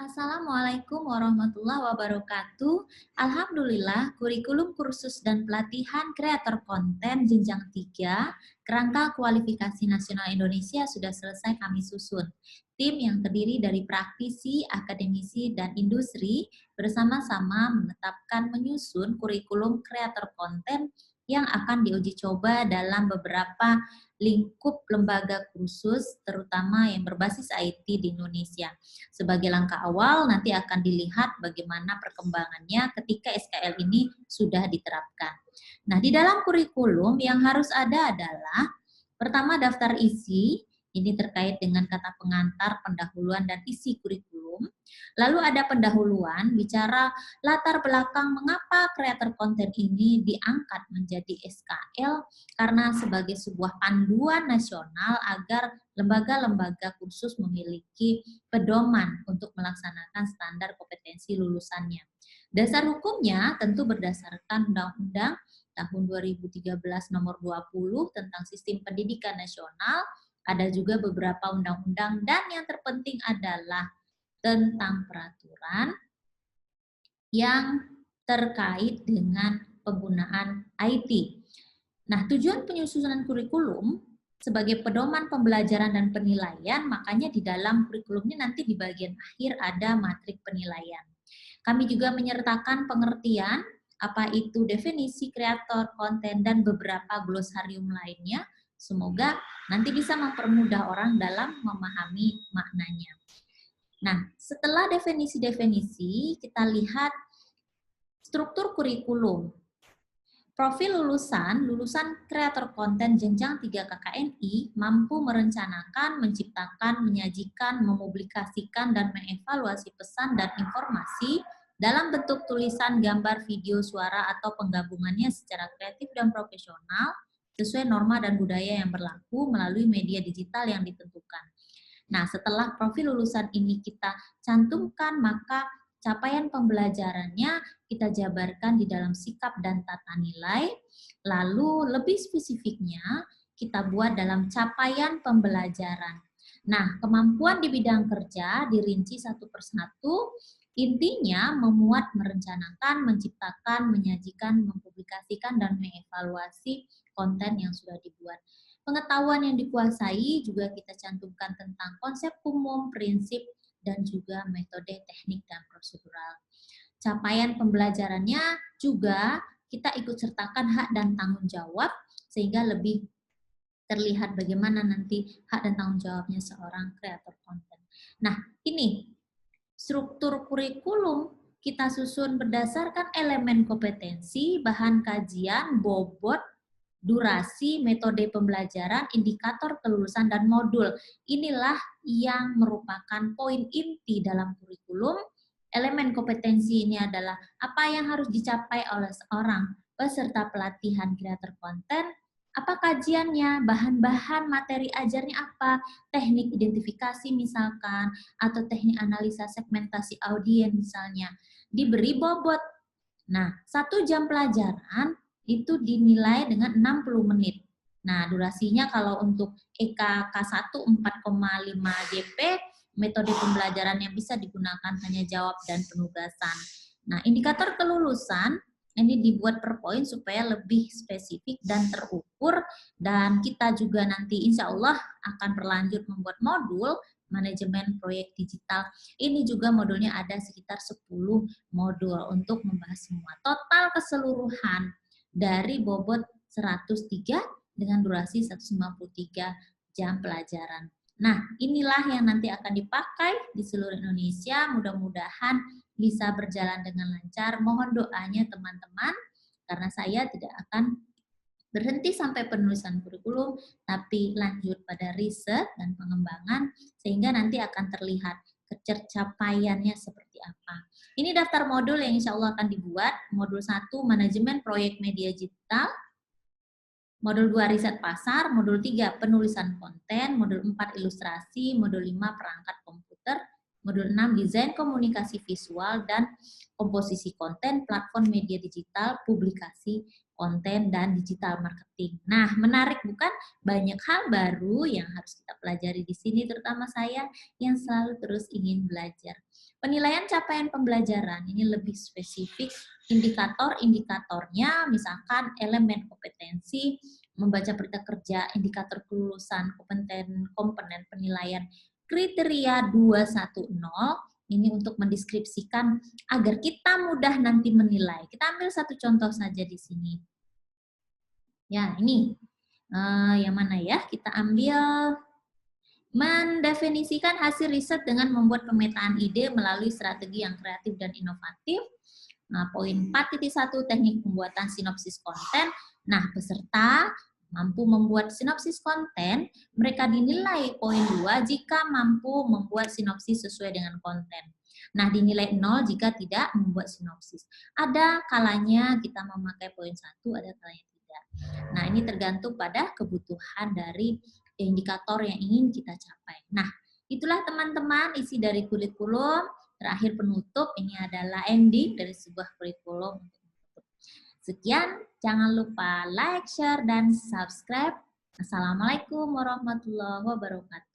Assalamualaikum warahmatullahi wabarakatuh. Alhamdulillah, kurikulum kursus dan pelatihan kreator konten jenjang 3 kerangka kualifikasi nasional Indonesia sudah selesai kami susun. Tim yang terdiri dari praktisi, akademisi, dan industri bersama-sama menetapkan menyusun kurikulum kreator konten yang akan diuji coba dalam beberapa lingkup lembaga kursus, terutama yang berbasis IT di Indonesia. Sebagai langkah awal, nanti akan dilihat bagaimana perkembangannya ketika SKL ini sudah diterapkan. Nah, di dalam kurikulum yang harus ada adalah pertama daftar isi, ini terkait dengan kata pengantar, pendahuluan, dan isi kurikulum. Lalu ada pendahuluan, bicara latar belakang mengapa kreator konten ini diangkat menjadi SKL, karena sebagai sebuah panduan nasional agar lembaga-lembaga kursus memiliki pedoman untuk melaksanakan standar kompetensi lulusannya. Dasar hukumnya tentu berdasarkan Undang-Undang tahun 2013 nomor 20 tentang Sistem Pendidikan Nasional, ada juga beberapa undang-undang, dan yang terpenting adalah tentang peraturan yang terkait dengan penggunaan IT. Nah, tujuan penyusunan kurikulum sebagai pedoman pembelajaran dan penilaian, makanya di dalam kurikulumnya nanti di bagian akhir ada matrik penilaian. Kami juga menyertakan pengertian apa itu definisi kreator konten dan beberapa glosarium lainnya. Semoga nanti bisa mempermudah orang dalam memahami maknanya. Nah, setelah definisi-definisi, kita lihat struktur kurikulum. Profil lulusan kreator konten jenjang 3 KKNI mampu merencanakan, menciptakan, menyajikan, mempublikasikan, dan mengevaluasi pesan dan informasi dalam bentuk tulisan, gambar, video, suara, atau penggabungannya secara kreatif dan profesional sesuai norma dan budaya yang berlaku melalui media digital yang ditentukan. Nah, setelah profil lulusan ini kita cantumkan, maka capaian pembelajarannya kita jabarkan di dalam sikap dan tata nilai, lalu lebih spesifiknya kita buat dalam capaian pembelajaran. Nah, kemampuan di bidang kerja dirinci satu persatu, intinya memuat, merencanakan, menciptakan, menyajikan, mempublikasikan, dan mengevaluasi konten yang sudah dibuat. Pengetahuan yang dikuasai juga kita cantumkan tentang konsep umum, prinsip, dan juga metode, teknik, dan prosedural. Capaian pembelajarannya juga kita ikut sertakan hak dan tanggung jawab sehingga lebih terlihat bagaimana nanti hak dan tanggung jawabnya seorang kreator konten. Nah, ini struktur kurikulum kita susun berdasarkan elemen kompetensi, bahan kajian, bobot, durasi, metode pembelajaran, indikator kelulusan, dan modul. Inilah yang merupakan poin inti dalam kurikulum. Elemen kompetensi ini adalah apa yang harus dicapai oleh seorang peserta pelatihan kreator konten, apa kajiannya, bahan-bahan materi ajarnya apa, teknik identifikasi misalkan, atau teknik analisa segmentasi audiens misalnya. Diberi bobot. Nah, 1 jam pelajaran itu dinilai dengan 60 menit. Nah, durasinya kalau untuk EK K1 4,5 DP, metode pembelajaran yang bisa digunakan tanya jawab dan penugasan. Nah, indikator kelulusan ini dibuat per poin supaya lebih spesifik dan terukur, dan kita juga nanti insya Allah akan berlanjut membuat modul manajemen proyek digital. Ini juga modulnya ada sekitar 10 modul untuk membahas semua. Total keseluruhan dari bobot 103 dengan durasi 153 jam pelajaran. Nah, inilah yang nanti akan dipakai di seluruh Indonesia. Mudah-mudahan bisa berjalan dengan lancar. Mohon doanya teman-teman, karena saya tidak akan berhenti sampai penulisan kurikulum, tapi lanjut pada riset dan pengembangan, sehingga nanti akan terlihat capaiannya seperti apa. Ini daftar modul yang insya Allah akan dibuat. Modul 1, manajemen proyek media digital. Modul 2, riset pasar. Modul 3, penulisan konten. Modul 4, ilustrasi. Modul 5, perangkat komputer. Modul 6, desain komunikasi visual dan komposisi konten, platform media digital, publikasi konten, dan digital marketing. Nah, menarik bukan? Banyak hal baru yang harus kita pelajari di sini, terutama saya yang selalu terus ingin belajar. Penilaian capaian pembelajaran, ini lebih spesifik, indikator-indikatornya, misalkan elemen kompetensi, membaca berita kerja, indikator kelulusan, komponen penilaian, kriteria 210, ini untuk mendeskripsikan agar kita mudah nanti menilai. Kita ambil satu contoh saja di sini. Ya, ini. Yang mana ya? Kita ambil mendefinisikan hasil riset dengan membuat pemetaan ide melalui strategi yang kreatif dan inovatif. Nah, poin 4.1, teknik pembuatan sinopsis konten. Nah, peserta mampu membuat sinopsis konten, mereka dinilai poin 2 jika mampu membuat sinopsis sesuai dengan konten. Nah, dinilai 0 jika tidak membuat sinopsis. Ada kalanya kita memakai poin 1, ada kalanya tidak. Nah, ini tergantung pada kebutuhan dari indikator yang ingin kita capai. Nah, itulah teman-teman isi dari kurikulum. Terakhir penutup, ini adalah ending dari sebuah kurikulum. Sekian, jangan lupa like, share, dan subscribe. Assalamualaikum warahmatullahi wabarakatuh.